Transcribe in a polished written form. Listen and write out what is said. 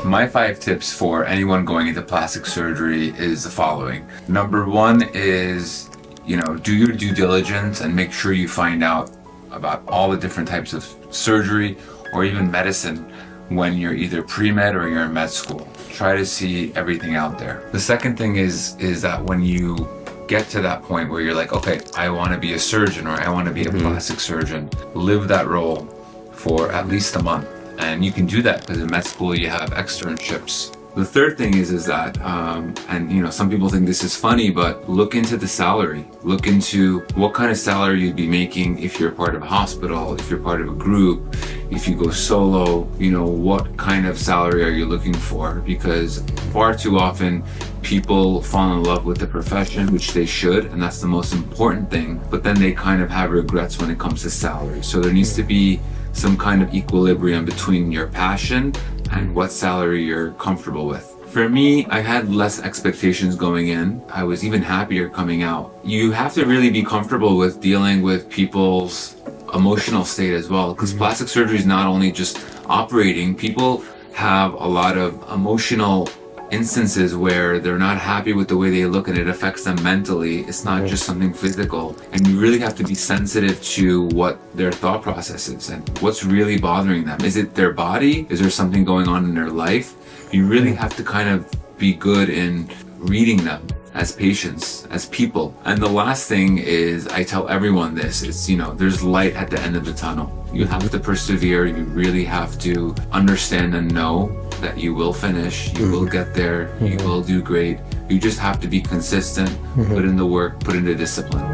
My 5 tips for anyone going into plastic surgery is the following. Number 1 is, do your due diligence and make sure you find out about all the different types of surgery or even medicine when you're either pre-med or you're in med school. Try to see everything out there. The second thing is that when you get to that point where you're like, okay, I want to be a surgeon or I want to be a plastic surgeon, live that role for at least a month. And you can do that because in med school you have externships. The third thing is that, some people think this is funny, but look into the salary. Look into what kind of salary you'd be making if you're part of a hospital, if you're part of a group, if you go solo, what kind of salary are you looking for? Because far too often people fall in love with the profession, which they should, and that's the most important thing, but then they kind of have regrets when it comes to salary. So there needs to be some kind of equilibrium between your passion and what salary you're comfortable with. For me, I had less expectations going in. I was even happier coming out. You have to really be comfortable with dealing with people's emotional state as well, because plastic surgery is not only just operating. People have a lot of emotional instances where they're not happy with the way they look and it affects them mentally. It's not just something physical, and you really have to be sensitive to what their thought process is and what's really bothering them. Is it their body? Is there something going on in their life? You really have to kind of be good in reading them as patients, as people. And the last thing is, I tell everyone this, it's, there's light at the end of the tunnel. You have to persevere. You really have to understand and know that you will finish, you will get there, you will do great. You just have to be consistent, put in the work, put in the discipline.